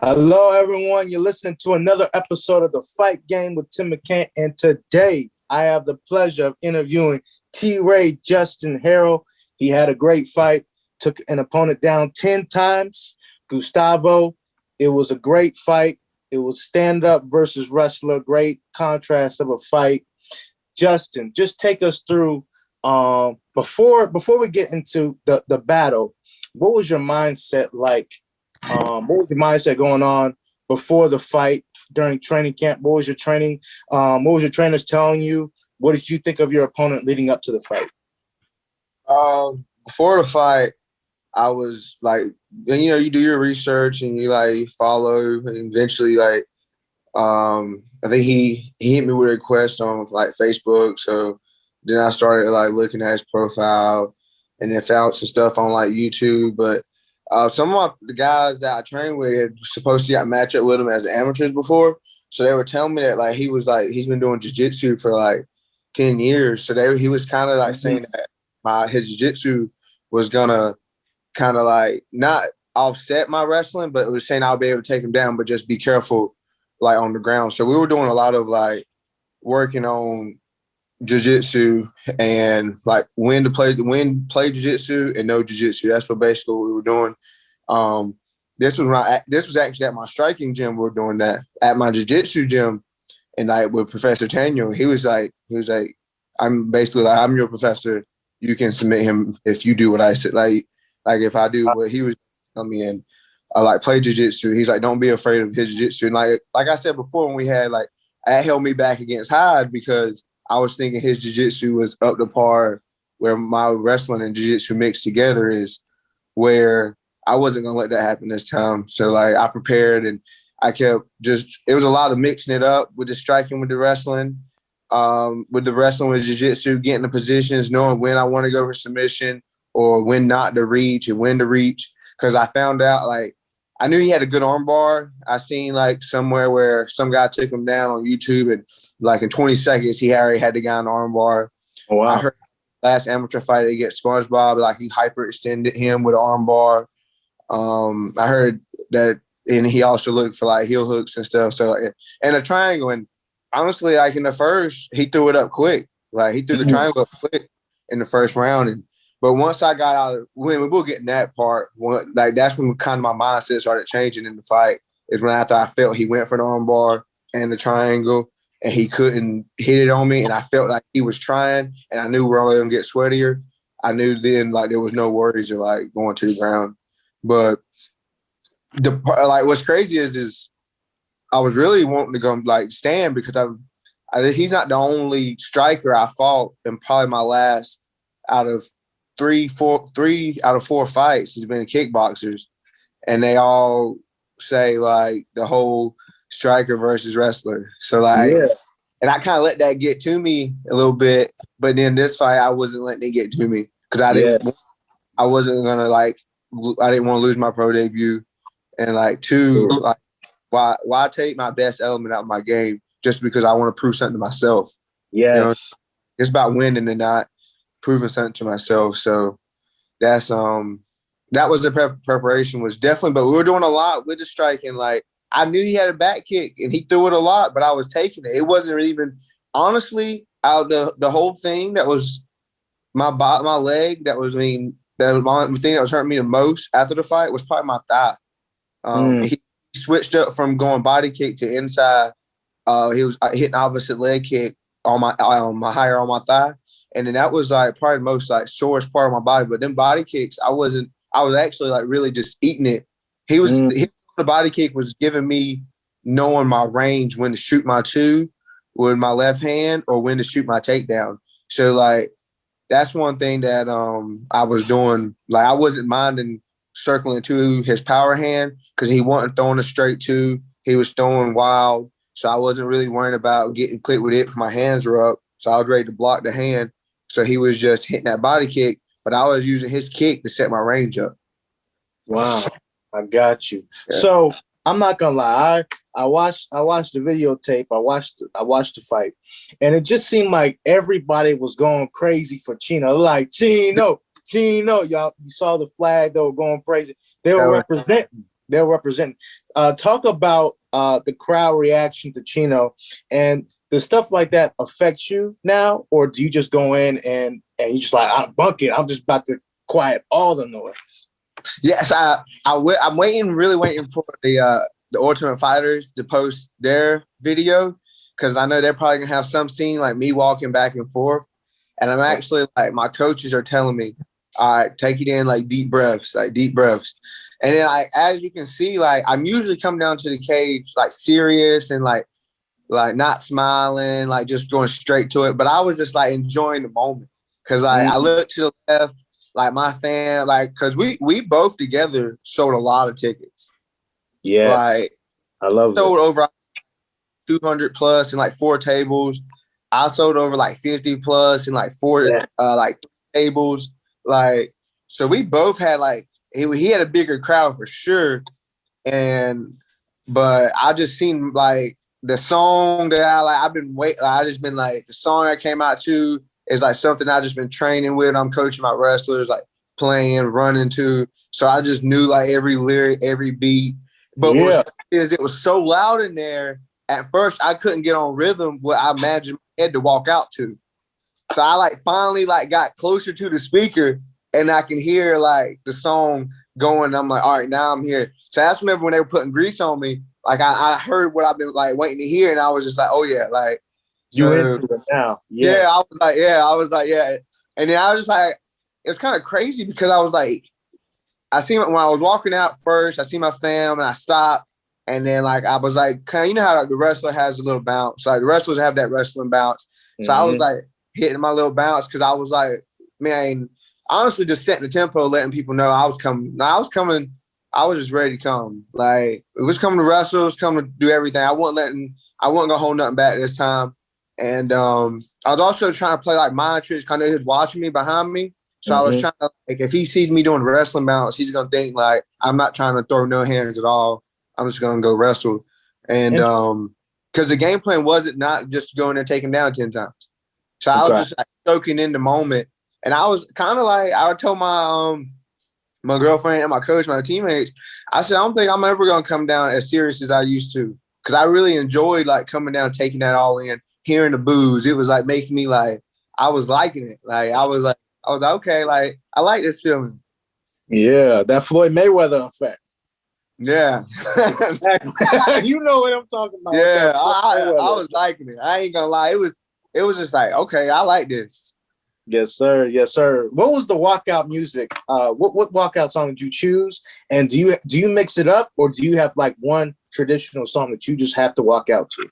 Hello, everyone. You're listening to another episode of The Fight Game with Tim McCann. And today I have the pleasure of interviewing T-Ray Justin Harrell. He had a great fight, took an opponent down 10 times. Gustavo, it was a great fight. It was stand-up versus wrestler, great contrast of a fight. Justin, just take us through, before we get into the battle, what was your mindset like? What was your mindset going on before the fight, during training camp? What was your training? What was your trainers telling you? What did you think of your opponent leading up to the fight? Before the fight, I was like, you do your research and you like follow, and eventually I think he hit me with a request on like Facebook. So then I started like looking at his profile and then found some stuff on like YouTube. But some of the guys that I trained with had supposed to match up with him as amateurs before. So they were telling me that like he's been doing jiu-jitsu for like 10 years. So he was kind of like saying that his jiu-jitsu was gonna kind of like not offset my wrestling, but it was saying I'll be able to take him down, but just be careful like on the ground. So we were doing a lot of like working on jiu-jitsu and like when play jiu-jitsu and no jiu-jitsu. That's basically what we were doing. This was actually at my striking gym. We were doing that at my jiu-jitsu gym, and like with Professor Daniel, he was like, I'm basically like, I'm your professor. You can submit him if you do what I said. Like if I do what he was telling me and like play jiu-jitsu, he's like, don't be afraid of his jiu-jitsu. And like I said before, when we had that held me back against Hyde because I was thinking his jiu-jitsu was up to par where my wrestling and jiu-jitsu mixed together is, where I wasn't going to let that happen this time. So like I prepared and I kept it was a lot of mixing it up with the striking, with the wrestling, with jiu-jitsu, getting the positions, knowing when I want to go for submission or when not to reach and when to reach. Cause I found out I knew he had a good arm bar. I seen like somewhere where some guy took him down on YouTube and like in 20 seconds, he already had the guy in the arm bar. Oh, wow. I heard last amateur fight against SpongeBob, like he hyperextended him with an arm bar. I heard that, and he also looked for like heel hooks and stuff. So, and a triangle. And honestly, like in the first, he threw it up quick. Like he threw the triangle up quick in the first round. But once I got out of when we'll get in that part, that's when kind of my mindset started changing in the fight. Is when after I felt he went for the arm bar and the triangle, and he couldn't hit it on me, and I felt like he was trying, and I knew we're only gonna get sweatier. I knew then like there was no worries of like going to the ground. But what's crazy is I was really wanting to go like stand because he's not the only striker I fought in probably my last out of three out of four fights has been kickboxers, and they all say like the whole striker versus wrestler. So and I kind of let that get to me a little bit, but then this fight I wasn't letting it get to me because I wasn't gonna I didn't want to lose my pro debut, and like two, like why take my best element out of my game just because I want to prove something to myself? Yes, it's about winning and not proving something to myself. So that's that was the preparation was definitely, but we were doing a lot with the striking. Like I knew he had a back kick and he threw it a lot, but I was taking it. It wasn't even honestly out the whole thing that was my leg. That was the thing that was hurting me the most after the fight was probably my thigh. He switched up from going body kick to inside. He was hitting opposite leg kick on my higher on my thigh. And then that was like probably the most like sorest part of my body. But then body kicks, I was actually like really just eating it. The body kick was giving me knowing my range, when to shoot my two with my left hand or when to shoot my takedown. So like that's one thing that I was doing. Like I wasn't minding circling to his power hand because he wasn't throwing a straight two. He was throwing wild. So I wasn't really worrying about getting clipped with it because my hands were up. So I was ready to block the hand. So he was just hitting that body kick, but I was using his kick to set my range up. Wow, I got you. Yeah. So I'm not gonna lie, I watched the videotape. I watched the fight, and it just seemed like everybody was going crazy for Chino. Like Chino, y'all. You saw the flag; they were going crazy. They were representing. They'll represent. Talk about the crowd reaction to Chino, and does stuff like that affect you now, or do you just go in and you just like, I'm bunking, I'm just about to quiet all the noise? Yes, I'm really waiting for the Ultimate Fighters to post their video, because I know they're probably gonna have some scene like me walking back and forth, and I'm actually like, my coaches are telling me, all right, take it in, like deep breaths, and then like, as you can see, like I'm usually coming down to the cage like serious and like not smiling, like just going straight to it, but I was just like enjoying the moment, because like I looked to the left, like my fan, like, because we both together sold a lot of tickets. Yes, like I love sold it. over 200 plus in like 4 tables. I sold over like 50 plus in like 4 like 3 tables. Like, so we both had like, he had a bigger crowd for sure. But I just seen like the song that I've been waiting. I just been like, the song I came out to is like something I just been training with. I'm coaching my wrestlers, like playing, running to. So I just knew like every lyric, every beat. But what is, it was so loud in there. At first, I couldn't get on rhythm what I imagined my head to walk out to. So I like finally like got closer to the speaker, and I can hear like the song going. I'm like, all right, now I'm here. So that's whenever when they were putting Grease on me, like I heard what I've been like waiting to hear, and I was just like, oh yeah, like you into it now. Yeah, I was like, yeah. And then I was just like, it was kind of crazy, because I was like, I seen when I was walking out first, I see my fam and I stopped. And then like, I was like, kind of, you know how like, the wrestler has a little bounce, like the wrestlers have that wrestling bounce. So I was like hitting my little bounce, because I was like, man, honestly, just setting the tempo, letting people know I was coming. I was just ready to come. Like, it was coming to wrestle, it was coming to do everything. I wasn't gonna hold nothing back this time. And I was also trying to play like mind tricks, kind of he was watching me behind me. So I was trying to, like, if he sees me doing wrestling bounce, he's gonna think like I'm not trying to throw no hands at all. I'm just gonna go wrestle. And because the game plan wasn't not just going there taking down 10 times. So I was just like soaking in the moment. And I was kind of like, I told my girlfriend and my coach, my teammates, I said, I don't think I'm ever gonna come down as serious as I used to. Because I really enjoyed like coming down, taking that all in, hearing the boos. It was like making me like, I was liking it. Like I was like, okay, like I like this feeling. Yeah, that Floyd Mayweather effect. Yeah. You know what I'm talking about. Yeah, I was liking it. I ain't gonna lie. It was just like, okay, I like this. Yes, sir. Yes, sir. What was the walkout music? What walkout song did you choose? And do you mix it up, or do you have like one traditional song that you just have to walk out to?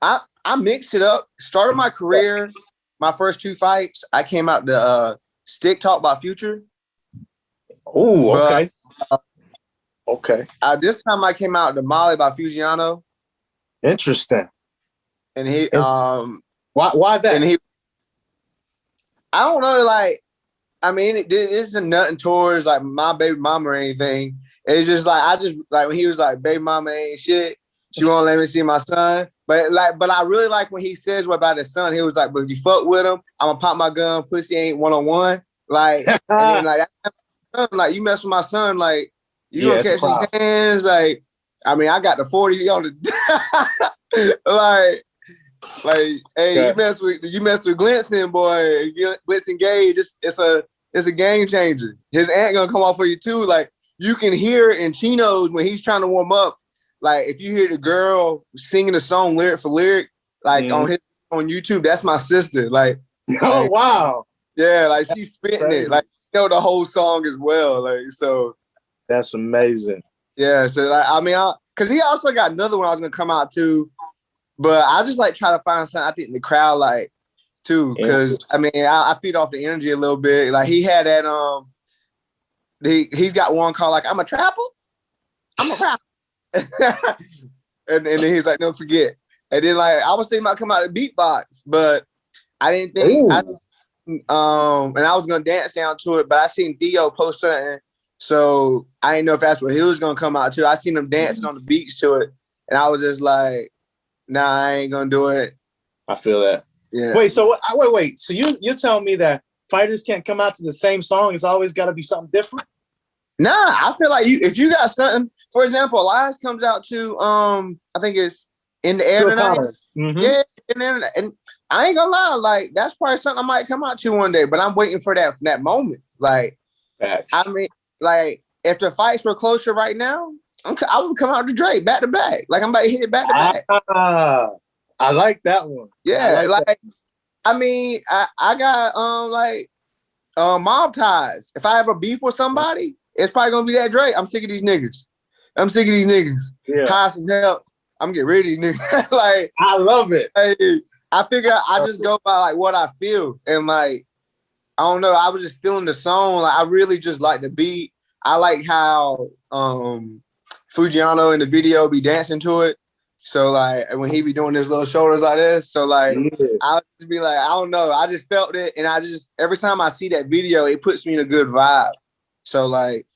I mixed it up. Started my career, my first 2 fights, I came out to Stick Talk by Future. Oh, okay. Okay. This time I came out to Molly by Fugiano. Interesting. And he why that? And he, I don't know, like, I mean, it isn't nothing towards like my baby mama or anything. It's just like, I just like when he was like, baby mama ain't shit, she won't let me see my son. But I really like when he says what about his son. He was like, but if you fuck with him, I'm gonna pop my gun, pussy ain't 1-on-1. Like, and then like you mess with my son, like you gonna catch his hands. Like, I mean, I got the 40 on the like, hey, you mess with Glinson, boy. Glinson Gage, it's a game changer. His aunt gonna come off for you too. Like, you can hear in Chino's when he's trying to warm up. Like, if you hear the girl singing the song lyric for lyric, like on YouTube, that's my sister. Like, oh wow, yeah, like she's spitting it. Like, you know the whole song as well. Like, so that's amazing. Yeah, so like, I mean, because he also got another one I was gonna come out to, but I just like try to find something I think the crowd like too, because I mean, I feed off the energy a little bit. Like he had that he's got one called like I'm a trapper, I'm a rapper. and then he's like, don't forget. And then like I was thinking about coming out of beatbox, but I didn't think and I was gonna dance down to it, but I seen Theo post something, so I didn't know if that's what he was gonna come out to. I seen him dancing on the beach to it, and I was just like, nah, I ain't gonna do it. I feel that. Yeah. Wait, so wait. So you're telling me that fighters can't come out to the same song? It's always got to be something different? Nah, I feel like if you got something, for example, Lies comes out to I think it's In the Air Tonight. Mm-hmm. Yeah, and I ain't gonna lie, like that's probably something I might come out to one day, but I'm waiting for that moment. Like, Facts. I mean, like if the fights were closer right now, I would come out to Drake back to back. Like I'm about to hit it back to back. I like that one. Yeah, I mean, I got mob ties. If I ever beef with somebody, it's probably gonna be that Drake. I'm sick of these niggas. Yeah. Hire some help. I'm getting rid of these niggas. Like I love it. I figure I just go by like what I feel. And like, I don't know, I was just feeling the song. Like I really just like the beat. I like how Fujiano in the video be dancing to it. So like when he be doing his little shoulders like this, so like I would just be like, I don't know, I just felt it, and I just every time I see that video, it puts me in a good vibe. So like,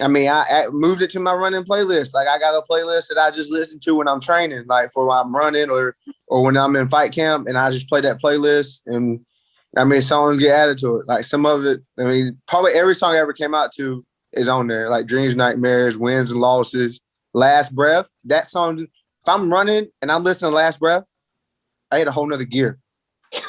I mean, I moved it to my running playlist. Like I got a playlist that I just listen to when I'm training, like for when I'm running or when I'm in fight camp, and I just play that playlist. And I mean, songs get added to it. Like some of it, I mean, probably every song I ever came out to is on there. Like Dreams, Nightmares, Wins and Losses, Last Breath. That song. If I'm running and I'm listening to Last Breath, I hit a whole nother gear.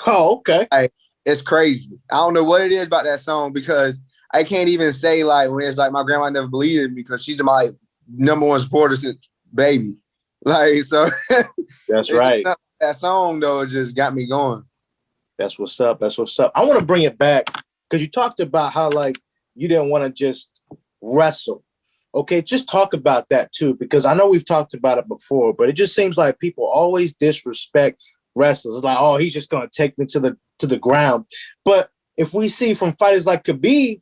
Oh, okay. It's crazy. I don't know what it is about that song because I can't even say like when it's like my grandma never believed in me because she's my number one supporter since baby. Like, so that's right. That song though just got me going. That's what's up. I want to bring it back because you talked about how like you didn't want to just wrestle. Okay, just talk about that too, because I know we've talked about it before, but it just seems like people always disrespect wrestlers. It's like, oh, he's just gonna take me to the ground. But if we see from fighters like Khabib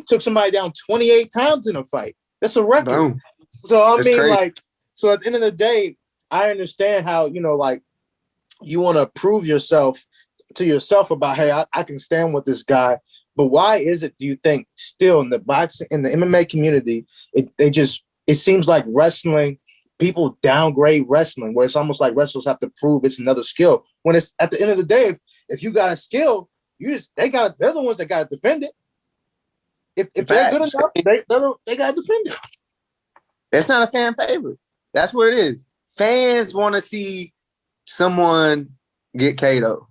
took somebody down 28 times in a fight. That's a record. Boom. So I mean, crazy. Like, so at the end of the day, I understand how, you know, like you want to prove yourself to yourself about, hey, I can stand with this guy. But why is it, do you think, still in the boxing, in the MMA community, it seems like wrestling, people downgrade wrestling, where it's almost like wrestlers have to prove it's another skill. When it's at the end of the day, if you got a skill, they're the ones that got to defend it. If they're good enough, they got to defend it. It's not a fan favorite. That's what it is. Fans want to see someone get KO.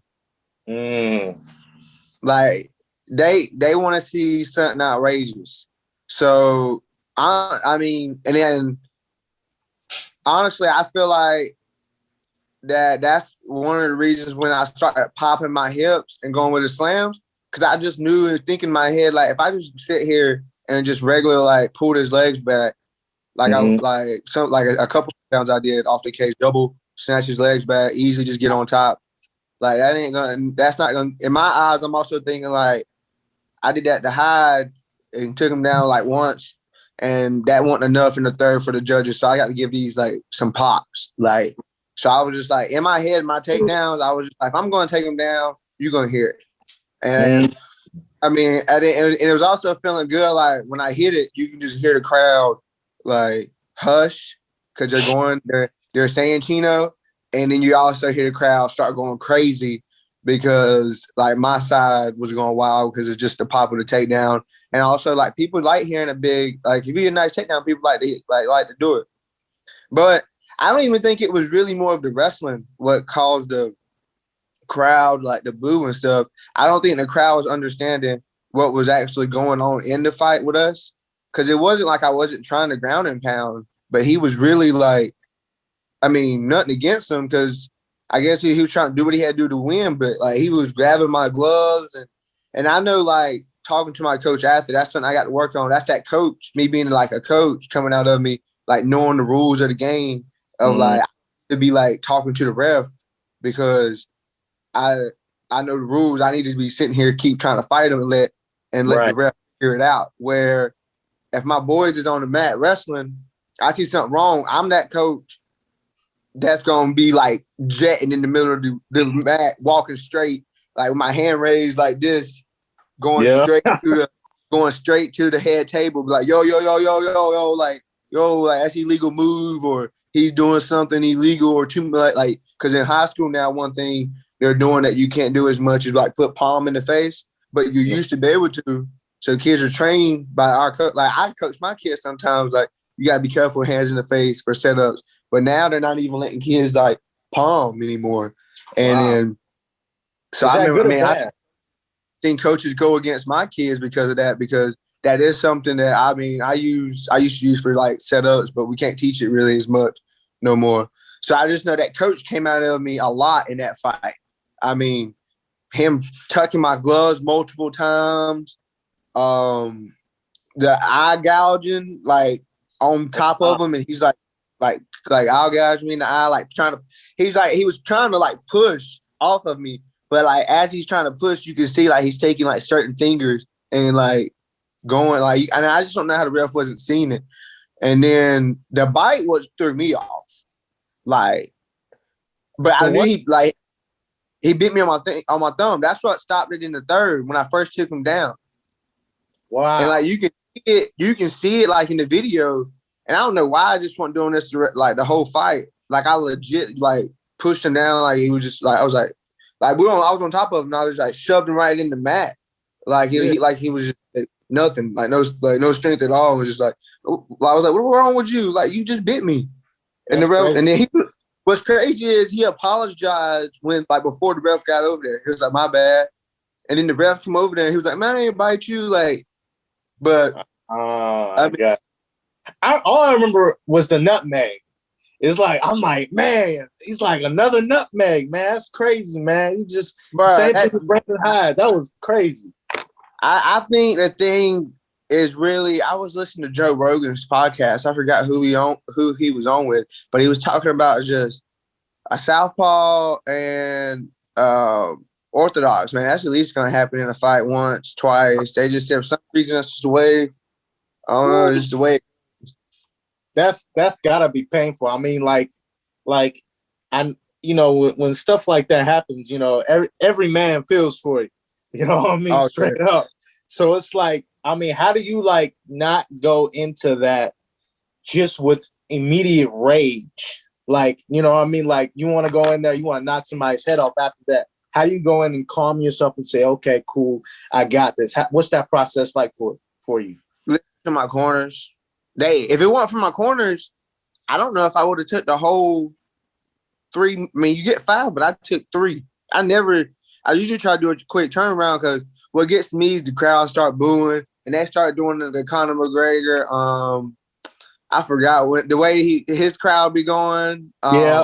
Like, they want to see something outrageous. So I mean, and then honestly, I feel like that's one of the reasons when I started popping my hips and going with the slams, because I just knew and thinking in my head, like if I just sit here and just regular like pull his legs back, like I like a couple of times I did off the cage, double snatch his legs back, easily just get on top. Like that's not gonna. In my eyes, I'm also thinking like, I did that to Hyde and took him down like once, and that wasn't enough in the third for the judges. So I got to give these like some pops. Like, so I was just like in my head, my takedowns, I was just like, if I'm going to take him down, you're going to hear it. And I mean, and it was also feeling good. Like when I hit it, you can just hear the crowd like hush because they're saying Chino. And then you also hear the crowd start going crazy because like my side was going wild because it's just the pop of the takedown. And also like people like hearing a big, like if you get a nice takedown, people like to do it. But I don't even think it was really more of the wrestling what caused the crowd like the boo and stuff. I don't think the crowd was understanding what was actually going on in the fight with us. Cause it wasn't like I wasn't trying to ground and pound, but he was really like, I mean, nothing against him because I guess he was trying to do what he had to do to win, but like he was grabbing my gloves and I know like talking to my coach after, that's something I got to work on. That's that coach, me being like a coach coming out of me, like knowing the rules of the game of like to be like talking to the ref because I know the rules. I need to be sitting here, keep trying to fight him and let the ref figure it out. Where if my boys is on the mat wrestling, I see something wrong. I'm that coach that's gonna be like jetting in the middle of the mat, walking straight, like with my hand raised like this, going straight to the head table, be like yo, like that's illegal move, or he's doing something illegal, or too like because in high school now one thing they're doing that you can't do as much as like put palm in the face, but you used to be able to So kids are trained by our coach. Like I coach my kids sometimes. Like you gotta be careful, hands in the face for setups. But now they're not even letting kids like palm anymore. And then so Is I that remember, good or man, I bad? think coaches go against my kids because of that, because that is something that I used to use for like setups, but we can't teach it really as much no more. So I just know that coach came out of me a lot in that fight. I mean, him tucking my gloves multiple times, the eye gouging like on top of him, and he's like eye gouging me in the eye, like he was trying to like push off of me, but like as he's trying to push, you can see like he's taking like certain fingers and like going like, and I just don't know how the ref wasn't seeing it. And then the bite threw me off, like, but I So knew what? he bit me on my thumb. That's what stopped it in the third when I first took him down. And Wow. like you can see it like in the video. And I don't know why I just wasn't doing this like the whole fight. Like I legit like pushed him down. Like he was just like I was I was on top of him. And I was like shoved him right in the mat. Like he was just like, nothing, like no strength at all. It was just like I was like, what's wrong with you? Like you just bit me. And That's the ref, crazy. and then what's crazy is he apologized when like before the ref got over there. He was like, my bad. And then the ref came over there and he was like, man, I didn't bite you. Like, but Oh, I I mean, got. All I remember was the nutmeg. It's like I'm like, man, he's like another nutmeg, man. That's crazy, man. You just bro, same thing with Brandon Hyde. That was crazy. I think the thing is really, I was listening to Joe Rogan's podcast. I forgot who he was on with, but he was talking about just a southpaw and orthodox, man. That's at least going to happen in a fight once, twice. They just said for some reason that's just the way. I don't know, just the way. That's gotta be painful. I mean, like I'm, when stuff like that happens, every man feels for you. You know what I mean? Oh yeah. Straight up. So it's like, I mean, how do you like not go into that just with immediate rage? Like, you know what I mean? Like you want to go in there, you want to knock somebody's head off after that. How do you go in and calm yourself and say, okay, cool, I got this? What's that process like for you? Listen to my corners. If it weren't for my corners, I don't know if I would have took the whole 3. I mean, you get 5, but I took 3. I usually try to do a quick turnaround because what gets me is the crowd start booing and they start doing the Conor McGregor. I forgot the way his crowd be going. Yeah.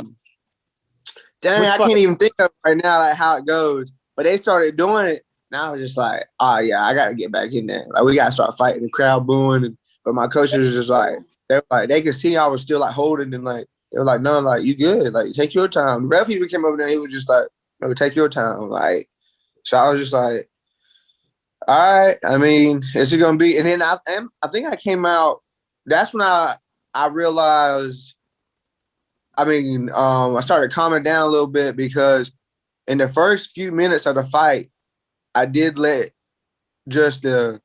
Dang, I can't even think of right now like how it goes. But they started doing it, and I was just like, oh yeah, I gotta get back in there. Like we gotta start fighting. The crowd booing, but my coaches was just like, they could see I was still like holding, and like they were like, no, like you good, like take your time. The ref even came over there, and he was just like, no, take your time, like. So I was just like, all right. I mean, is it gonna be? And then I think I came out. That's when I realized. I started calming down a little bit because in the first few minutes of the fight, I did let just the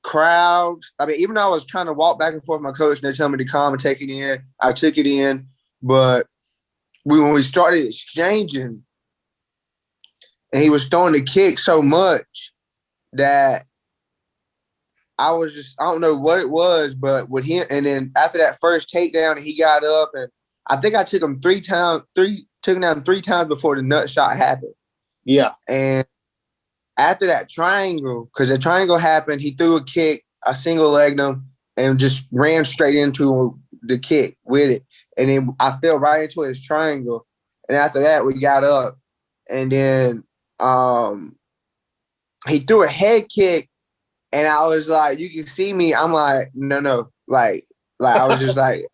crowd. I mean, even though I was trying to walk back and forth with my coach and they tell me to calm and take it in, I took it in. But when we started exchanging, and he was throwing the kick so much that I don't know what it was, but with him, and then after that first takedown, he got up, and I think I took him 3 times, took him down 3 times before the nut shot happened. Yeah. And after that triangle, because the triangle happened, he threw a kick, I single legged him, and just ran straight into the kick with it. And then I fell right into his triangle. And after that, we got up, and then he threw a head kick. And I was like, you can see me. I'm like, no. Like I was just like,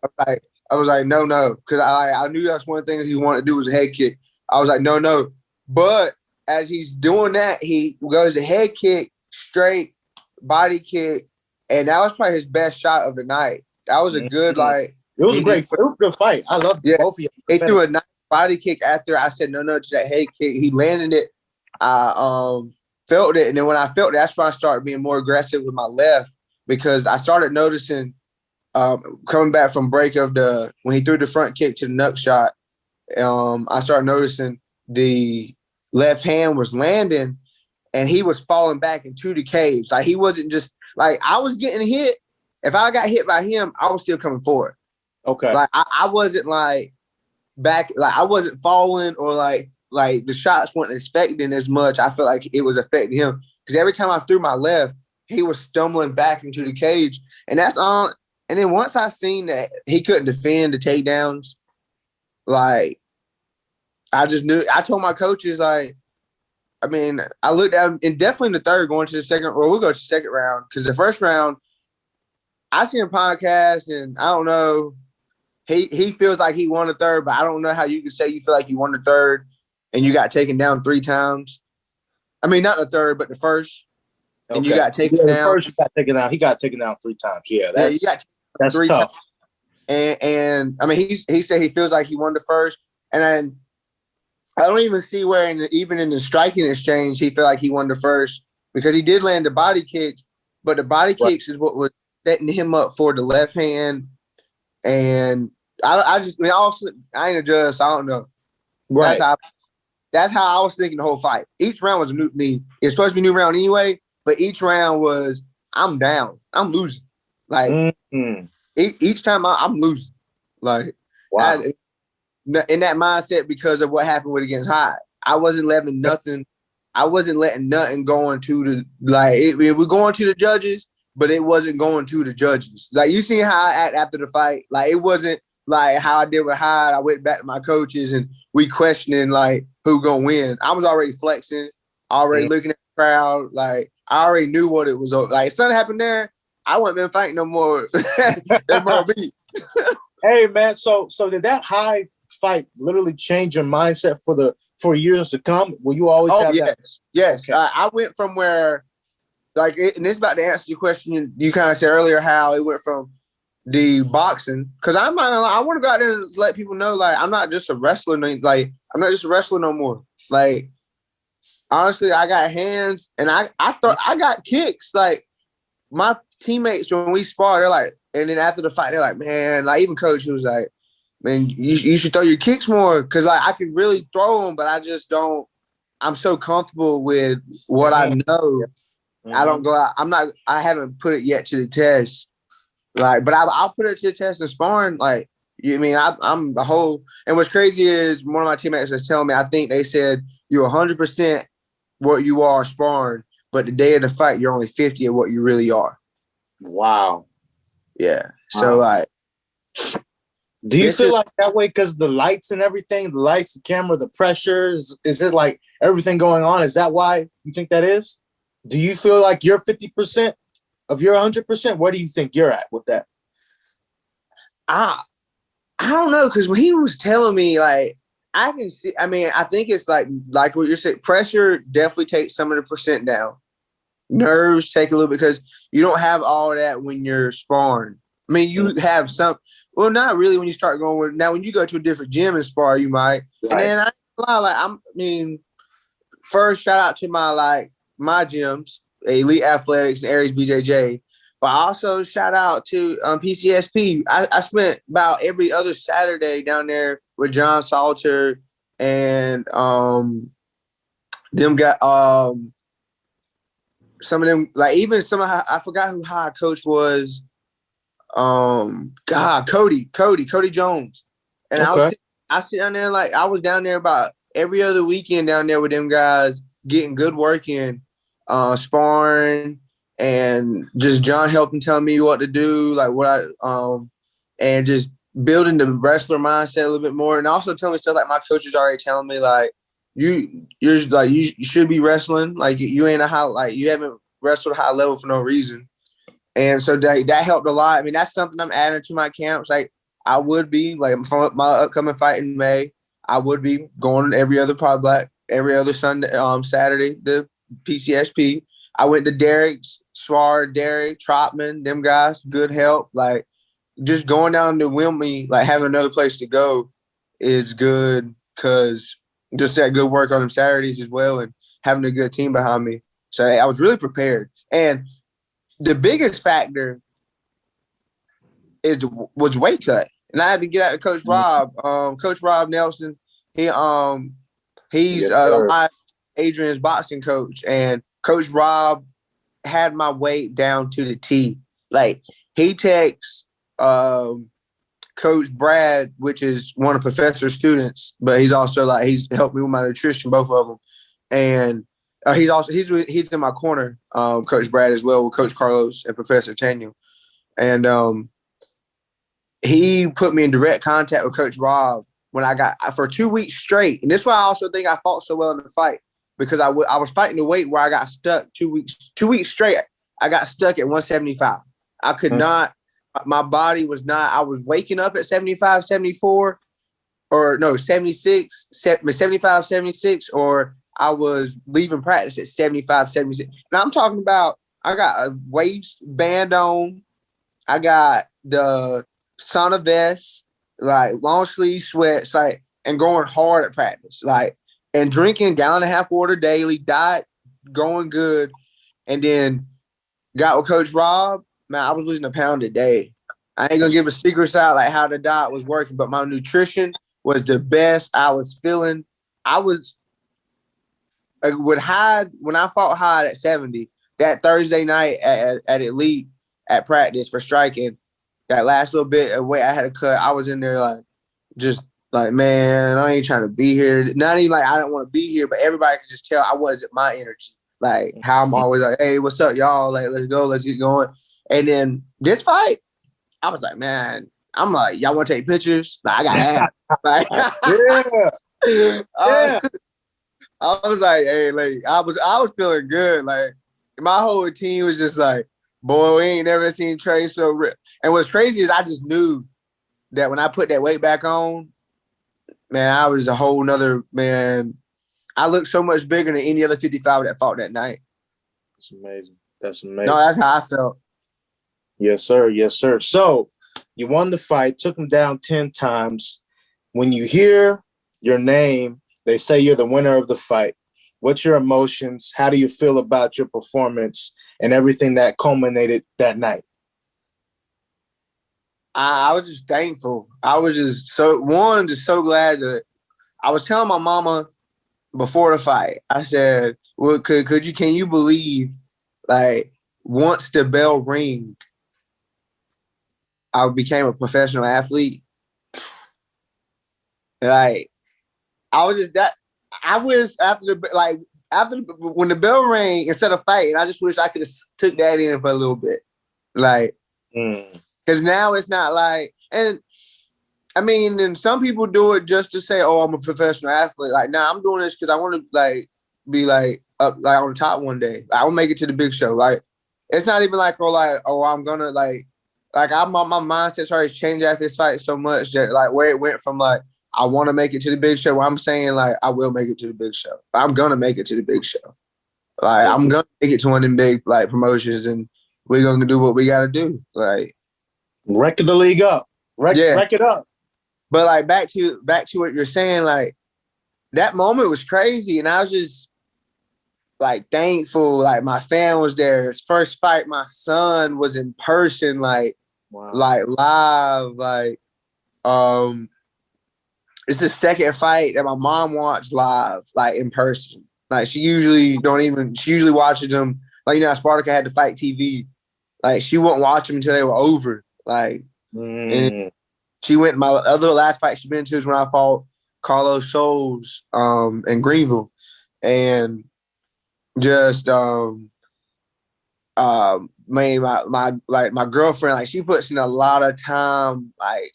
I was like, no. Because I knew that's one of the things he wanted to do was a head kick. I was like, no. But as he's doing that, he goes to head kick, straight, body kick. And that was probably his best shot of the night. That was a good, like. It was a good fight. I loved both of you. He threw a nice body kick after I said no to that head kick. He landed it. I felt it. And then when I felt it, that's when I started being more aggressive with my left because I started noticing coming back from break of when he threw the front kick to the knuck shot, I started noticing the left hand was landing and he was falling back into the cage. Like he wasn't just like I was getting hit. If I got hit by him, I was still coming forward. Okay. Like I wasn't like back, like I wasn't falling or like the shots weren't affecting as much. I felt like it was affecting him because every time I threw my left, he was stumbling back into the cage, and that's on. And then once I seen that he couldn't defend the takedowns, like I just knew. I told my coaches, like, I mean, I looked at him, and definitely in the third, going to the second. Well, we'll go to the second round because the first round, I seen a podcast, and I don't know. He feels like he won the third, but I don't know how you can say you feel like you won the third and you got taken down 3 times. I mean, not the third, but the first. Okay. And you got taken down. First, you got taken down. He got taken down 3 times. Yeah, You got that's 3 tough. times. And I mean, he said he feels like he won the first. And then I don't even see where, even in the striking exchange, he felt like he won the first because he did land the body kicks, but the body kicks is what was setting him up for the left hand. And I ain't a judge, so I don't know. Right. That's how I was thinking the whole fight. Each round was a new me. It's supposed to be a new round anyway, but each round was I'm down. I'm losing. Like each time I'm losing. Like wow. In that mindset because of what happened with against Hyde. I wasn't letting nothing. I wasn't letting nothing going to the it was going to the judges, but it wasn't going to the judges. Like you see how I act after the fight. Like it wasn't like how I did with Hyde. I went back to my coaches and we questioning like who gonna win. I was already flexing, already looking at the crowd. Like I already knew what it was. Like if something happened there, I wouldn't been fighting no more. Hey man, so did that Hyde fight literally change your mindset for years to come? Will you always have that? Yes. Okay. I went from where like and it's about to answer your question. You kind of said earlier how it went from the boxing because I want to go out there and let people know like I'm not just a wrestler. Like I'm not just a wrestler no more. Like honestly, I got hands and I thought I got kicks. Like my teammates when we spar, they're like, and then after the fight, they're like, man, like even coach was like, man, you should throw your kicks more because like I can really throw them, but I just don't. I'm so comfortable with what I know. I don't go out. I haven't put it yet to the test. Like, but I'll put it to the test in sparring. Like, you mean I'm the whole. And what's crazy is one of my teammates was telling me. I think they said you're 100% what you are sparring, but the day of the fight, you're only 50 of what you really are. Wow. Yeah. So like, do you feel like that way because the lights and everything, the lights, the camera, the pressures? Is it like everything going on? Is that why you think that is? Do you feel like you're 50% of your 100%? Where do you think you're at with that? I don't know because when he was telling me, like, I can see. I mean, I think it's like what you're saying. Pressure definitely takes some of the percent down. Nerves take a little bit because you don't have all that when you're sparring. I mean, you have some. Well, not really when you start going with. Now, when you go to a different gym and spar, you might. Right. And then first shout out to my gyms, Elite Athletics and Aries BJJ. But also shout out to PCSP. I spent about every other Saturday down there with John Salter and them got some of them, like even some of I forgot who high coach was. Cody Jones. And okay. I sit down there like I was down there about every other weekend down there with them guys getting good work in, sparring and just John helping tell me what to do, like what and just building the wrestler mindset a little bit more. And also telling me stuff like my coach is already telling me like you're like you should be wrestling, like you ain't you haven't wrestled high level for no reason. And so that helped a lot. I mean, that's something I'm adding to my camps. Like I would be like from my upcoming fight in May, I would be going every other Sunday, Saturday, the PCSP. I went to Derek Trotman, them guys, good help. Like just going down to Wilmy, like having another place to go is good because just that good work on them Saturdays as well and having a good team behind me. So I was really prepared. And the biggest factor was weight cut. And I had to get out to Coach Rob. Coach Rob Nelson, he's alive. Adrian's boxing coach, and Coach Rob had my weight down to the T. Like he texts Coach Brad, which is one of Professor's students, but he's also like he's helped me with my nutrition, both of them, and he's in my corner, Coach Brad as well with Coach Carlos and Professor Tanya, and he put me in direct contact with Coach Rob when I got for 2 weeks straight, and this is why I also think I fought so well in the fight because I was fighting the weight where I got stuck 2 weeks straight. I got stuck at 175. I could not. My body was not. I was waking up at 75, 74, or no 76, 75, 76, or I was leaving practice at 75, 76. And I'm talking about I got a waistband on. I got the sauna vest, like long sleeve sweats, like, and going hard at practice, like, and drinking 1.5 gallon water daily, diet going good, and then got with Coach Rob. Man, I was losing 1 pound a day. I ain't gonna give a secret out like how the diet was working, but my nutrition was the best. I was feeling. I was with Hyde when I fought Hyde at 70. That Thursday night at Elite at practice for striking. That last little bit of weight I had to cut, I was in there like, just like, man, I ain't trying to be here. Not even like I don't want to be here, but everybody could just tell I wasn't my energy. Like how I'm always like, hey, what's up, y'all? Like, let's go, let's get going. And then this fight, I was like, man, I'm like, y'all want to take pictures? Like, I got ass. Like, yeah. I was like, hey, like, I was feeling good. Like, my whole team was just like, boy, we ain't never seen Trey so rip. And what's crazy is I just knew that when I put that weight back on, man, I was a whole nother, man. I looked so much bigger than any other 55 that fought that night. That's amazing. That's amazing. No, that's how I felt. Yes, sir. Yes, sir. So you won the fight, took him down 10 times. When you hear your name, they say you're the winner of the fight. What's your emotions? How do you feel about your performance and everything that culminated that night? I was just thankful. I was just so glad that I was telling my mama before the fight. I said, "Well, can you believe, like, once the bell rang, I became a professional athlete." Like, I was just that. I wish when the bell rang, instead of fighting, I just wish I could have took that in for a little bit, like, because now it's not like, and I mean, and some people do it just to say, "Oh, I'm a professional athlete." Like, nah, I'm doing this because I want to like be like up like on the top one day. I will make it to the big show. Like, it's not even like I'm gonna like my mindset's already changed after this fight so much that like where it went from like I want to make it to the big show. I'm saying like I will make it to the big show. I'm gonna make it to the big show. Like I'm gonna make it to one of them big like promotions, and we're gonna do what we gotta do. Like record the league up, wreck it up. But like back to what you're saying, like that moment was crazy, and I was just like thankful. Like my fan was there. His first fight, my son was in person, like like live, like it's the second fight that my mom watched live, like in person. Like she usually watches them. Like, you know, Spartacus had to fight TV. Like she wouldn't watch them until they were over. Like, and she went, my other last fight she been to is when I fought Carlos Souls in Greenville. And just my girlfriend, like she puts in a lot of time, like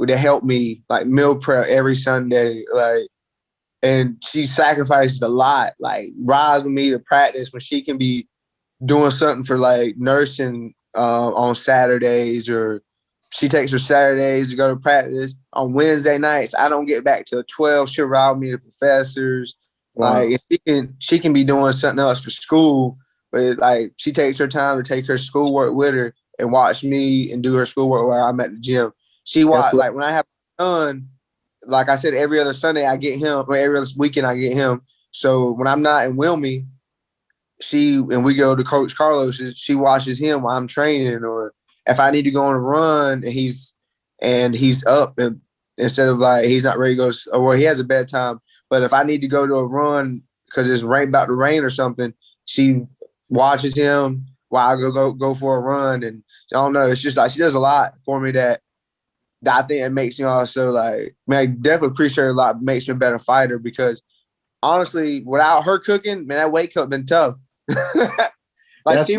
to help me, like meal prep every Sunday, like, and she sacrifices a lot, like rides with me to practice when she can be doing something for like nursing on Saturdays, or she takes her Saturdays to go to practice. On Wednesday nights, I don't get back till 12. She'll ride me to professors. Wow. Like she can be doing something else for school, but like she takes her time to take her schoolwork with her and watch me and do her schoolwork while I'm at the gym. She watch like when I have a son, like I said, every other Sunday I get him, or every other weekend I get him. So when I'm not in Wilmie, and we go to Coach Carlos, she watches him while I'm training, or if I need to go on a run and he's up, and instead of like he's not ready to go, or he has a bad time, but if I need to go to a run, because it's about to rain or something, she watches him while I go for a run. And I don't know. It's just like she does a lot for me that I think it makes me also like, man, I definitely appreciate her a lot. Makes me a better fighter because honestly, without her cooking, man, that weight cut been tough. Like she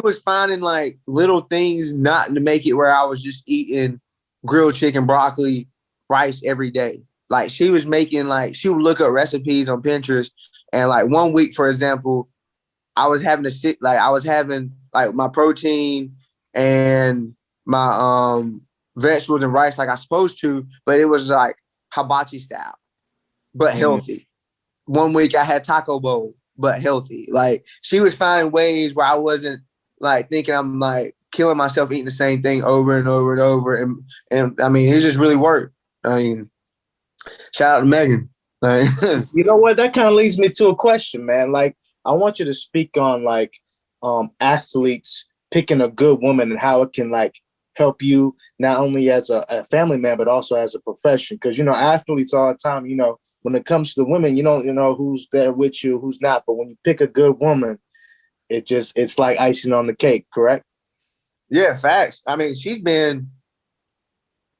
was finding like little things not to make it where I was just eating grilled chicken, broccoli, rice every day. Like she was making like she would look up recipes on Pinterest, and like one week, for example, I was having like my protein and my vegetables and rice like I supposed to, but it was like hibachi style, but healthy. One week I had taco bowl, but healthy. Like she was finding ways where I wasn't like thinking I'm like killing myself eating the same thing over and over and over. And I mean, it just really worked. I mean, shout out to Megan. Like, you know what? That kind of leads me to a question, man. Like, I want you to speak on like athletes picking a good woman and how it can like help you not only as a family man, but also as a profession. Because, you know, athletes all the time, you know, when it comes to the women, you don't know who's there with you, who's not. But when you pick a good woman, it's like icing on the cake, correct? Yeah, facts. I mean, she's been,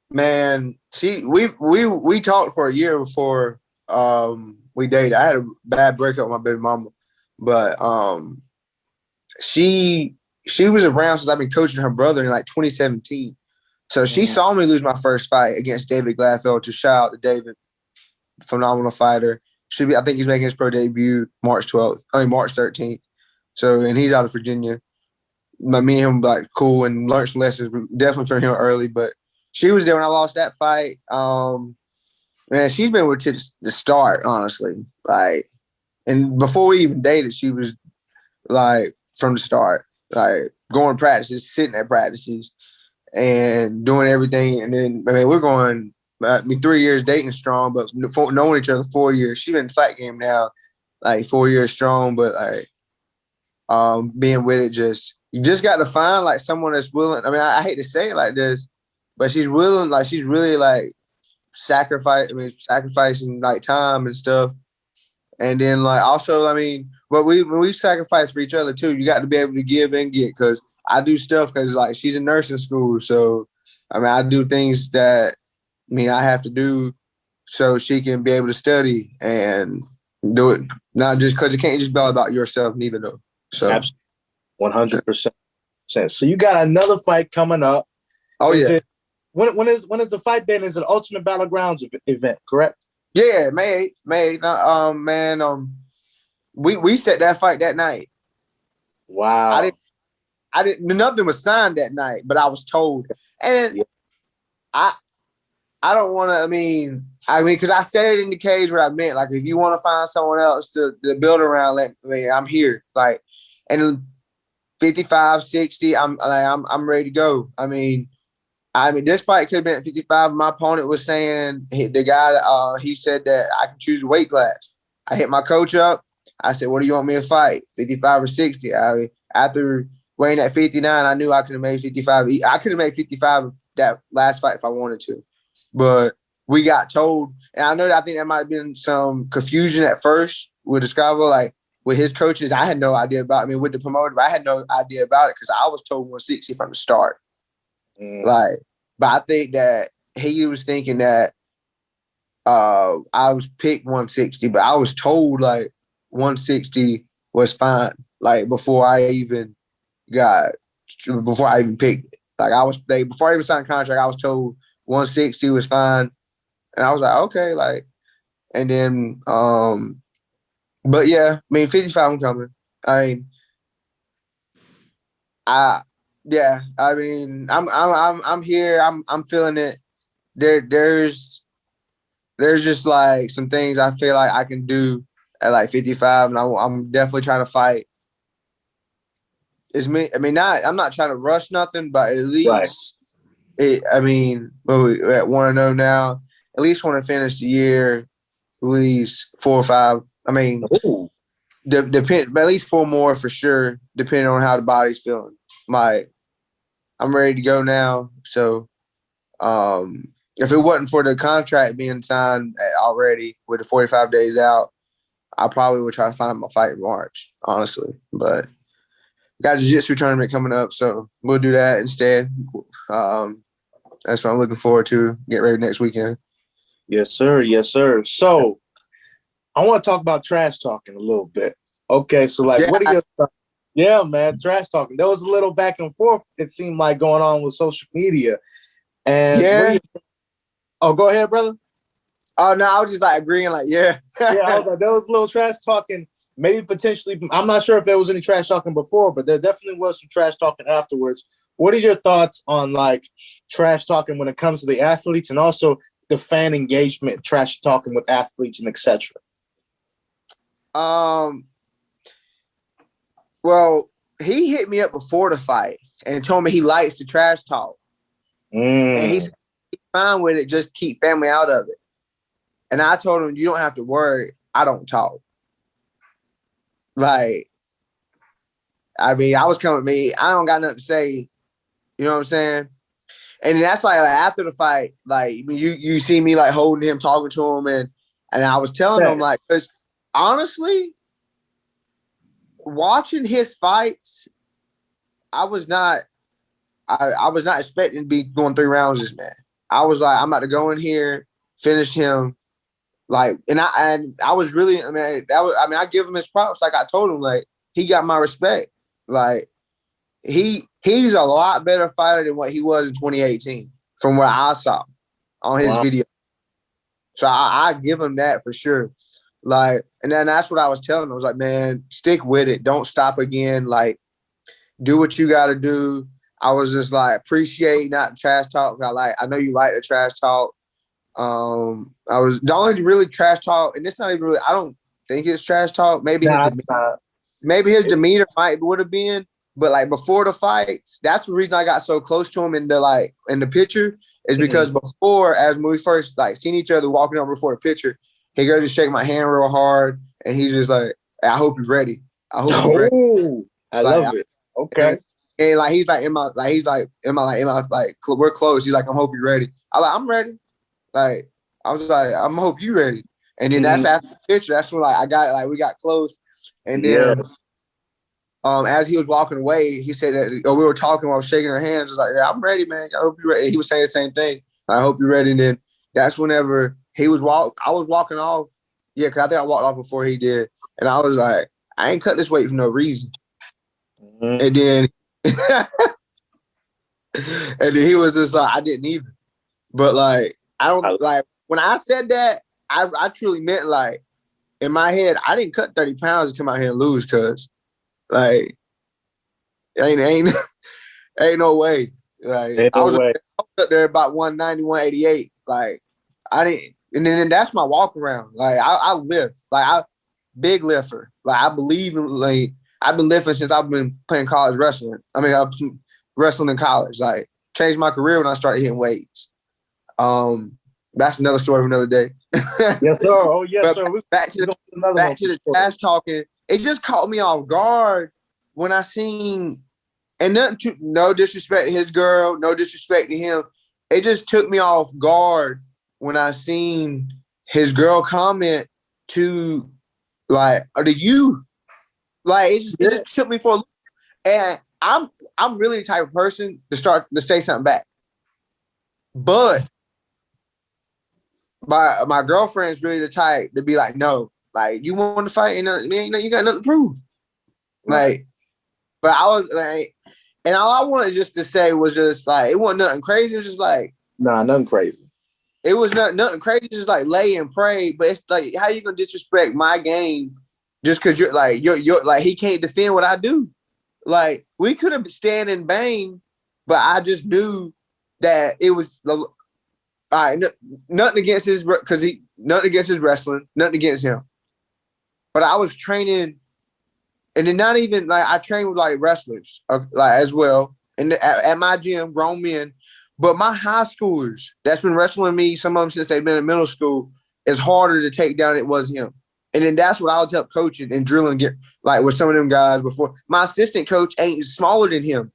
man, we talked for a year before we dated. I had a bad breakup with my baby mama, but she was around since I've been coaching her brother in like 2017. So she saw me lose my first fight against David Gladfeld. To shout out to David, phenomenal fighter. I think he's making his pro debut March 13th. So, and he's out of Virginia. Me and him like cool and learned some lessons definitely from him early. But she was there when I lost that fight. Man, she's been with to the start, honestly. Like, and before we even dated, she was like from the start, like going to practices, sitting at practices, and doing everything. And then I mean, we're going. 3 years dating strong, but knowing each other 4 years. She's been in the fight game now, like 4 years strong. But like, being with it, you just got to find like someone that's willing. I mean, I hate to say it like this, but she's willing. Like she's really like sacrificing like time and stuff. And then like also, I mean, but when we sacrifice for each other too, you got to be able to give and get. Because I do stuff because like she's in nursing school, so I mean, I do things that. I mean, I have to do so she can be able to study and do it. Not just because it can't just be all about yourself, neither though. So, 100%. So you got another fight coming up. Oh yeah. When is the fight been? Is it Ultimate Battlegrounds event? Correct? Yeah, May 8th. Man, we set that fight that night. Wow. I didn't. Nothing was signed that night, but I was told, and I don't want to. I mean, because I said it in the cage where I meant like, if you want to find someone else to build around, I'm here. Like, and 55, 60, I'm ready to go. I mean, this fight could have been at 55. My opponent was saying the guy. He said that I can choose a weight class. I hit my coach up. I said, "What do you want me to fight? 55 or 60?" I mean, after weighing at 59, I knew I could have made 55. I could have made 55 that last fight if I wanted to. But we got told, and I think there might have been some confusion at first with Escavo, like with his coaches. I had no idea about it. I mean, with the promoter, but I had no idea about it because I was told 160 from the start. Like, but I think that he was thinking that I was picked 160, but I was told like 160 was fine. Like before I even picked it. Like before I even signed a contract, I was told 160 was fine. And I was like, okay, like, and then, but yeah, I mean, 55, I'm coming. I mean, I'm here. I'm feeling it. There's just like some things I feel like I can do at like 55, and I'm definitely trying to fight. I'm not trying to rush nothing, but at least, we're at 1-0 now. At least want to finish the year at least 4 or 5. I mean, depend, but at least 4 more for sure, depending on how the body's feeling. I'm ready to go now. So, if it wasn't for the contract being signed already with the 45 days out, I probably would try to find my fight in March, honestly. But got a jiu-jitsu tournament coming up, so we'll do that instead. That's what I'm looking forward to. Get ready next weekend. Yes, sir. Yes, sir. So I want to talk about trash talking a little bit. Okay, so like, what are your thoughts? Yeah, man, trash talking. There was a little back and forth, it seemed like, going on with social media. And oh, go ahead, brother. Oh no, I was just like agreeing, like, yeah. Yeah, I was like, there was a little trash talking, maybe potentially. I'm not sure if there was any trash talking before, but there definitely was some trash talking afterwards. What are your thoughts on like trash talking when it comes to the athletes and also the fan engagement, trash talking with athletes and etc.? Well, he hit me up before the fight and told me he likes the trash talk. And he's fine with it, just keep family out of it. And I told him, you don't have to worry, I don't talk. Like, I mean, I was coming with me, I don't got nothing to say. You know what I'm saying? And that's like after the fight, like you see me like holding him, talking to him, and I was telling him like, because honestly, watching his fights, I was not expecting to be going 3 rounds this man. I was like, I'm about to go in here, finish him. Like, and I was really, I give him his props. Like I told him, like, he got my respect. Like he's a lot better fighter than what he was in 2018 from what I saw on his video. So I give him that for sure. Like, and then that's what I was telling him. I was like, man, stick with it. Don't stop again. Like, do what you got to do. I was just like, appreciate not trash talk. I know you like the trash talk. I was the only really trash talk, and it's not even really, I don't think it's trash talk. Maybe his demeanor would have been, but like before the fights, that's the reason I got so close to him in the picture is because before, as when we first like seen each other walking over before the picture, he goes to shake my hand real hard, and he's just like, I hope you're ready. I hope you're ready. I love it. Okay. And like he's like, we're close. He's like, I hope you're ready. I'm ready. Like, I was like, I'm hope you ready. And then that's after the picture. That's when like I got it. Like we got close. And then as he was walking away, he said that we were talking while I was shaking her hands. I was like, yeah, I'm ready, man. I hope you're ready. And he was saying the same thing. I hope you're ready. And then that's whenever I was walking off. Yeah, because I think I walked off before he did. And I was like, I ain't cut this weight for no reason. And then he was just like, I didn't either. But like, I don't like when I said that, I truly meant like in my head, I didn't cut 30 pounds to come out here and lose because like ain't no way. Like I was up there about 190, 188. Like I didn't, and then that's my walk around. Like I lift, like I big lifter. Like I believe in like I've been lifting since I've been playing college wrestling. I mean, I've been wrestling in college. Like changed my career when I started hitting weights. That's another story for another day. Yes, sir. Oh, yes, sir. Back to the trash talking. It just caught me off guard when I seen, and no disrespect to his girl, no disrespect to him. It just took me off guard when I seen his girl comment to like, to you. Like it just took me for a look. And I'm really the type of person to start to say something back. But my girlfriend's really the type to be like, no, like you want to fight, and you got nothing to prove. Like, but I was like, and all I wanted just to say was just like, it wasn't nothing crazy. It was just like, nothing crazy. It was nothing crazy. Just like lay and pray. But it's like, how you gonna disrespect my game just because you're like he can't defend what I do? Like we could have stand and bang, but I just knew that it was. All right, nothing against nothing against his wrestling, nothing against him. But I was training, and then not even like I trained with like wrestlers, like as well, and at my gym, grown men. But my high schoolers that's been wrestling me, some of them since they've been in middle school, is harder to take down than it was him. And then that's what I was help coaching and drilling, get like with some of them guys before. My assistant coach ain't smaller than him.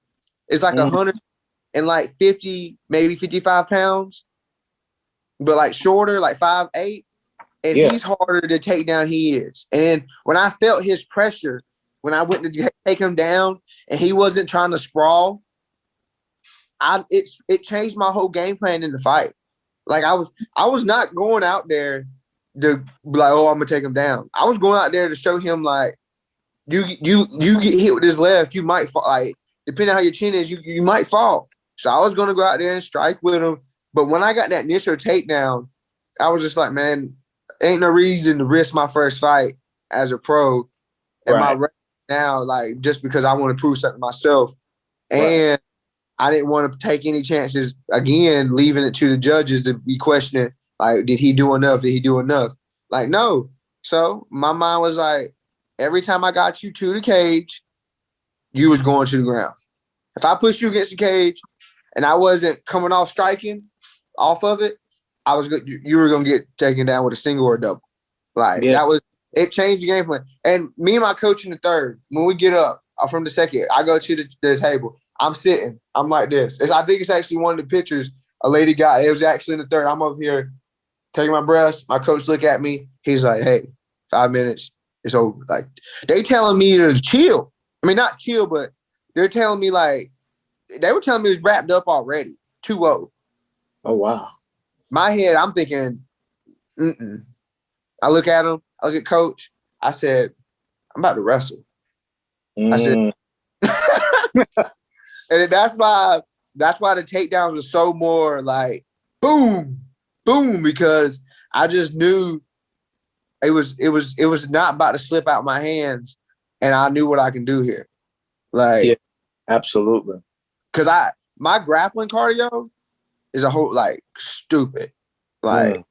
It's like 150, maybe 55 pounds. But like shorter, like 5'8". and Yeah. he's harder to take down. He is. And when I felt his pressure, when I went to take him down, and he wasn't trying to sprawl, it changed my whole game plan in the fight. Like I was not going out there to be like, oh, I'm gonna take him down. I was going out there to show him like, you get hit with this left, you might fall. Like, depending on how your chin is, you might fall. So I was gonna go out there and strike with him. But when I got that initial takedown, I was just like, man, ain't no reason to risk my first fight as a pro and my record now, like, just because I want to prove something to myself. And I didn't want to take any chances again, leaving it to the judges to be questioning, like, did he do enough? Did he do enough? Like, no. So my mind was like, every time I got you to the cage, you was going to the ground. If I pushed you against the cage and I wasn't coming off striking off of it, I was good. You were gonna get taken down with a single or a double. Like that was it. Changed the game plan. And me and my coach in the third, when we get up from the second, I go to the table. I'm sitting. I'm like this. I think it's actually one of the pictures a lady got. It was actually in the third. I'm over here taking my breaths. My coach look at me. He's like, "Hey, 5 minutes. It's over." Like, they telling me to chill. I mean, not chill, but they're telling me like, they were telling me it was wrapped up already. 2-0. Oh, wow. My head, I'm thinking, I look at him. I look at coach. I said, I'm about to wrestle. I said, and that's why the takedowns were so more like boom, boom, because I just knew it was not about to slip out my hands, and I knew what I can do here. Like, yeah, absolutely. Because my grappling cardio is a whole like stupid. Like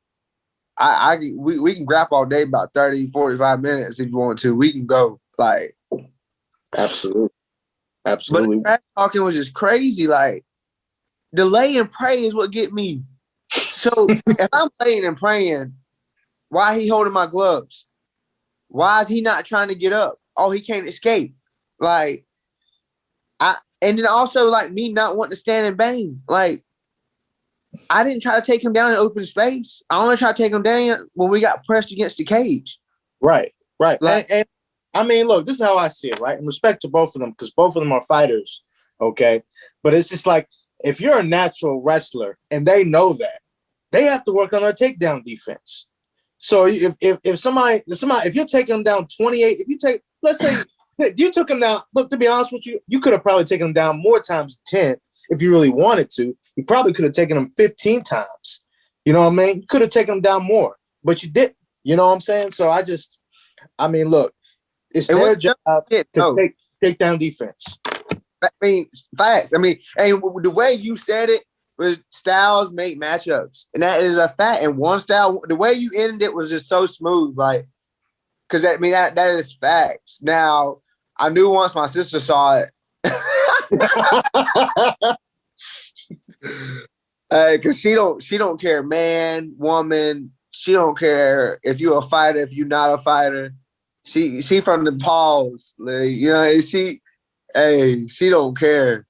we can grapple all day, about 30, 45 minutes if you want to. We can go like absolutely. But the trash talking was just crazy. Like, delay and pray is what get me. So if I'm laying and praying, why he holding my gloves? Why is he not trying to get up? Oh, he can't escape. Like, and then also like me not wanting to stand and bang. Like, I didn't try to take him down in open space. I only tried to take him down when we got pressed against the cage. Right. Like, and I mean, look, this is how I see it, right? In respect to both of them, because both of them are fighters, okay? But it's just like, if you're a natural wrestler and they know that, they have to work on their takedown defense. So if you're taking them down 28, if you take, let's say, you took him down, look, to be honest with you, you could have probably taken him down more times than 10 if you really wanted to. You probably could have taken him 15 times. You know what I mean? You could have taken him down more, but you didn't. You know what I'm saying? So I mean, look, it's their job to take down defense. I mean, facts. I mean, and the way you said it was styles make matchups, and that is a fact. And one style, the way you ended it was just so smooth, like, because I mean that is facts. Now, I knew once my sister saw it, because she don't care, man, woman. She don't care if you're a fighter, if you're not a fighter. She from the paws, like, you know. She don't care.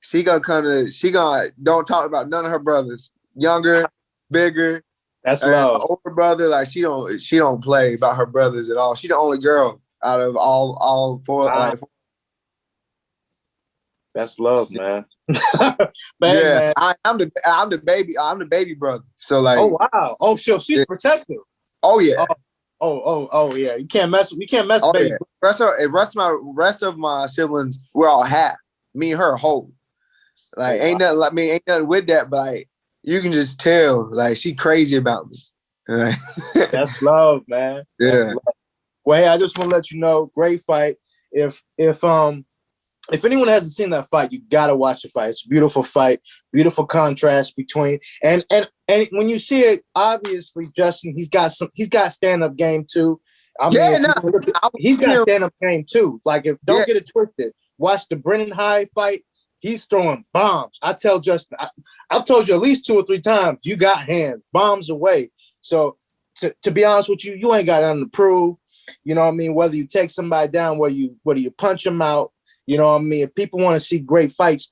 She gonna don't talk about none of her brothers. Younger, bigger. That's love. Older brother, like she don't play about her brothers at all. She the only girl out of all four. Wow. Like, that's love, man. Man. I'm the baby brother. So like, oh wow, oh sure, she's protective. Oh yeah. Oh yeah. You can't mess. Baby. Yeah. Rest of my siblings, we're all half. Me and her whole. Like, ain't nothing with that, but like, you can just tell, like, she crazy about me. Right? That's love, man. Yeah. Love. Well, hey, I just want to let you know, great fight. If anyone hasn't seen that fight, you gotta watch the fight. It's a beautiful fight, beautiful contrast between and when you see it, obviously, Justin, he's got stand-up game too. He's got stand-up game too. Like, don't get it twisted. Watch the Brennan High fight. He's throwing bombs. I tell Justin, I've told you at least 2 or 3 times, you got hands, bombs away. So to be honest with you, you ain't got nothing to prove. You know what I mean? Whether you take somebody down, whether you punch them out, you know what I mean? If people want to see great fights,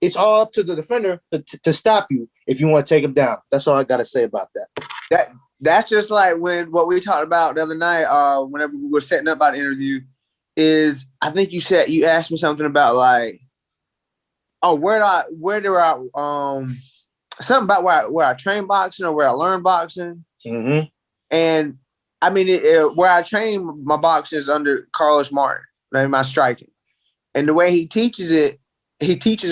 it's all up to the defender to stop you if you want to take them down. That's all I got to say about that. that's just like what we talked about the other night, whenever we were setting up our interview, is I think you asked me something about like, oh, where do I something about where I train boxing or where I learn boxing. Mm-hmm. And I mean, where I train my boxing is under Carlos Martin, right, my striking. And the way he teaches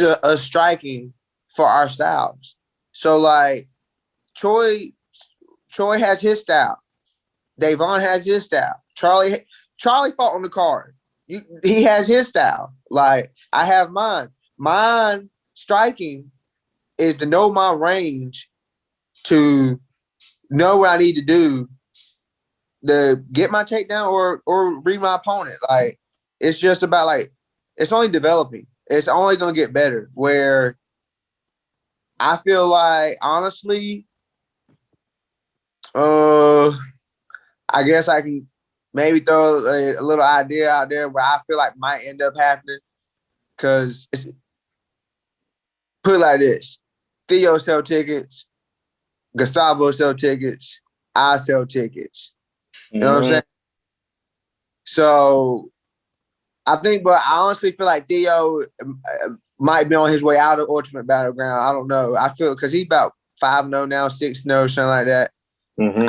us striking for our styles. So like Troy has his style. Davon has his style. Charlie fought on the card. He has his style. Like I have mine. Mine striking is to know my range, to know what I need to do to get my takedown or read my opponent. Like it's just about like it's only developing. It's only gonna get better. Where I feel like honestly, I guess I can maybe throw a little idea out there where I feel like might end up happening. Cause put it like this: Theo sell tickets, Gustavo sell tickets, I sell tickets. You know what I'm saying? So I think, but I honestly feel like Theo might be on his way out of Ultimate Battleground. I don't know. I feel because he's about 5-0 now, 6-0, something like that. Mm-hmm.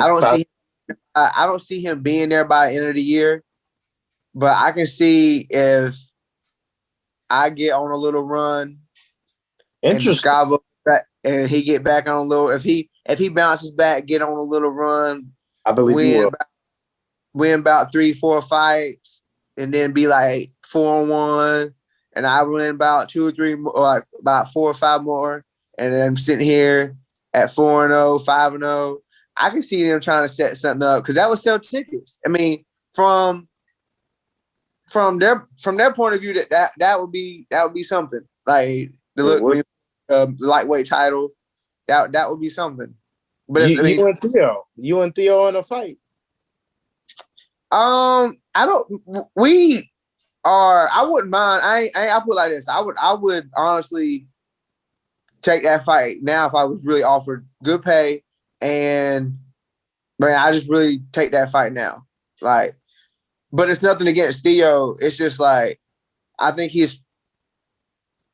I don't see him being there by the end of the year, but I can see if I get on a little run and Scavo and he get back on a little. If he bounces back, get on a little run. I believe he will. Win about 3-4 fights, and then be like 4-1, and I win about 2 or 3 more, like about 4 or 5 more, and then I'm sitting here at 4-0, 5-0. I can see them trying to set something up because that would sell tickets. I mean, from their point of view, that would be something like the lightweight title. That would be something. But you and Theo in a fight. I wouldn't mind. I put it like this. I would honestly take that fight now if I was really offered good pay, and man, I just really take that fight now. Like, but it's nothing against Theo. It's just like I think he's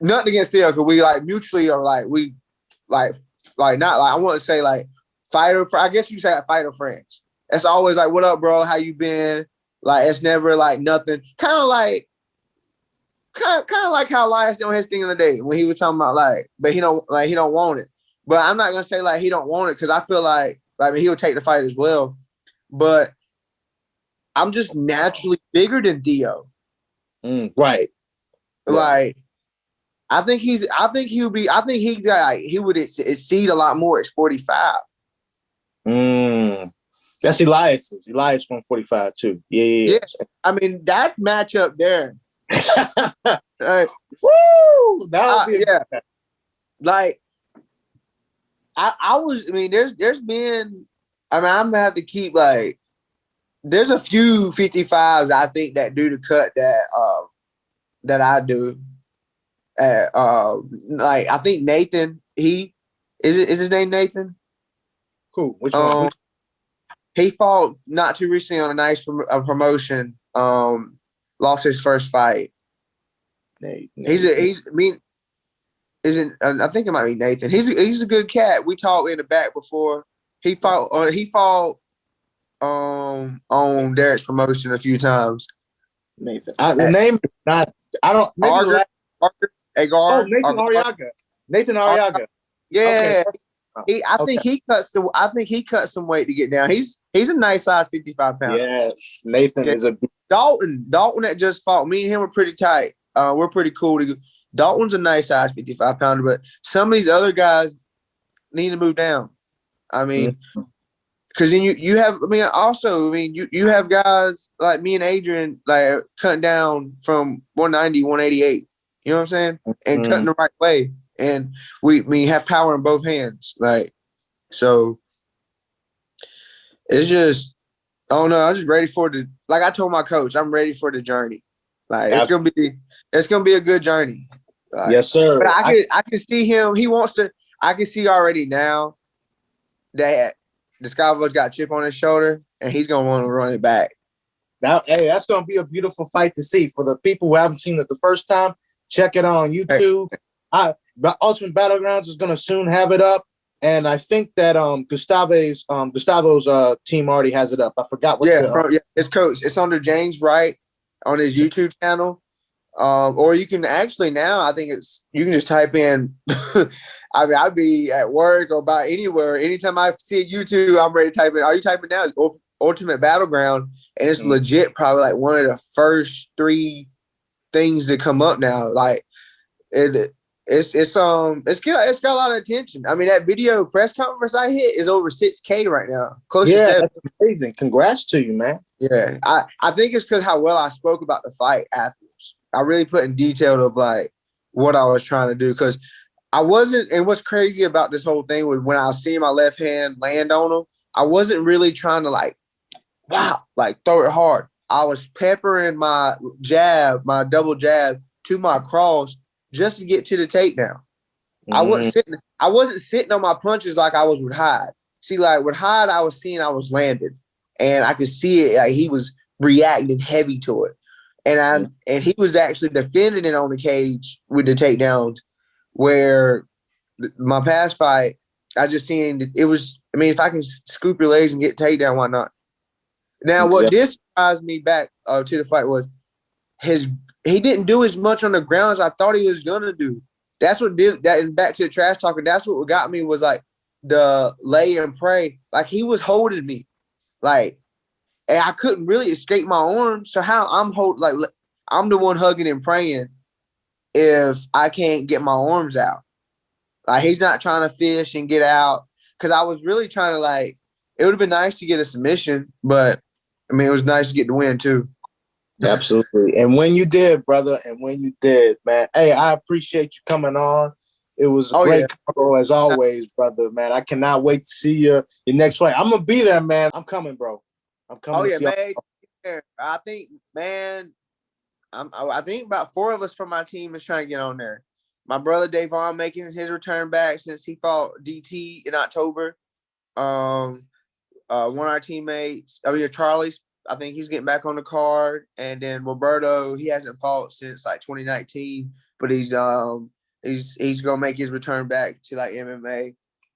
nothing against Theo because we like mutually are like we like not like I want to say like fighter. I guess you say like fighter friends. It's always like, what up, bro? How you been? Like, it's never like nothing. Kind of like how Elias on his thing of the day when he was talking about like, but he don't want it. But I'm not gonna say like he don't want it because I feel like I mean he would take the fight as well. But I'm just naturally bigger than Theo. Right. Like, I think he would exceed a lot more at 45. That's Elias. Elias 145 too. Yeah. I mean that matchup there. Woo! That would be like I mean, there's been. I mean, I'm gonna have to keep like. There's a few 55s I think that do the cut that I do. Like I think Nathan. Is his name Nathan? Cool. Which one? He fought not too recently on a nice promotion. Lost his first fight. I think it might be Nathan. He's a good cat. We talked in the back before. He fought on Derek's promotion a few times. Nathan. The name is not. I don't. Agar. Oh, Nathan Ariaga. Nathan Ariaga. Yeah. Okay. I think he cut some weight to get down. He's a nice size 55 pounder. Yes, Nathan is a Dalton that just fought. Me and him are pretty tight. We're pretty cool. Dalton's a nice size 55 pounder, but some of these other guys need to move down. I mean, because then you have. I mean, you have guys like me and Adrian like cutting down from 190, 188. You know what I'm saying? And cutting the right way. And we have power in both hands. Like, so it's just, I don't know. I'm just ready for like I told my coach, I'm ready for the journey. Like it's gonna be a good journey. Like, yes, sir. But I can see him. He wants to. I can see already now that Discavo's got a chip on his shoulder, and he's gonna want to run it back. Now, hey, that's gonna be a beautiful fight to see for the people who haven't seen it the first time. Check it on YouTube. Ultimate Battlegrounds is gonna soon have it up, and I think that Gustavo's team already has it up. I forgot what. It's coach. It's under James Wright on his YouTube channel. Or you can actually now, I think you can just type in, I mean, I'd be at work or about anywhere. Anytime I see a YouTube, I'm ready to type in. All you typing now is Ultimate Battleground. And it's legit probably like one of the first 3 things that come up now. Like it's got a lot of attention. I mean, that video press conference I hit is over 6K right now. Close to 7. That's amazing. Congrats to you, man. Yeah. I think it's because how well I spoke about the fight afterwards. I really put in detail of like what I was trying to do, because I wasn't, and what's crazy about this whole thing was when I was seeing my left hand land on him, I wasn't really trying to like throw it hard. I was peppering my jab, my double jab to my cross just to get to the takedown. I wasn't sitting on my punches like I was with Hyde. See, like with Hyde, I was seeing I was landing, and I could see it. Like he was reacting heavy to it. And he was actually defending it on the cage with the takedowns, where my past fight, I just seen it was, I mean, if I can scoop your legs and get takedown, why not? Now, what did surprise me back to the fight was he didn't do as much on the ground as I thought he was going to do. That's what did that. And back to the trash talking, that's what got me was like the lay and pray. Like he was holding me. Like, and I couldn't really escape my arms. So how I'm the one hugging and praying if I can't get my arms out. Like he's not trying to fish and get out. Cause I was really trying to like, it would have been nice to get a submission, but I mean, it was nice to get the win too. Absolutely. And when you did, brother, man, hey, I appreciate you coming on. It was a great combo as always, brother, man. I cannot wait to see your next fight. I'm going to be there, man. I'm coming, bro. I'm coming. Man. I think, man, I think about 4 of us from my team is trying to get on there. My brother Davon making his return back since he fought DT in October. One of our teammates, Charlie's, I think he's getting back on the card. And then Roberto, he hasn't fought since like 2019, but he's gonna make his return back to like MMA.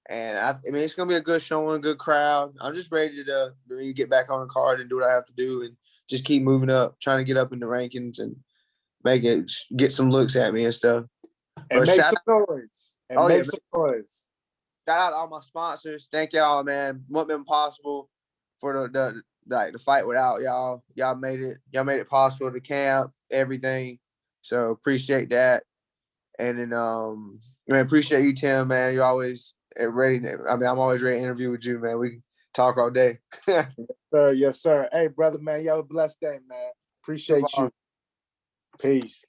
And I mean, it's gonna be a good showing, good crowd. I'm just ready to really get back on the card and do what I have to do and just keep moving up, trying to get up in the rankings and get some looks at me and stuff. And make some noise. Make some noise. Shout out to all my sponsors. Thank y'all, man. Wouldn't been possible for the fight without y'all. Y'all made it possible. The camp, everything. So appreciate that. And then man, appreciate you, Tim, man. You're always ready. I mean, I'm always ready to interview with you, man. We can talk all day. Yes, sir. Hey, brother, man. You have a blessed day, man. Appreciate you. Peace.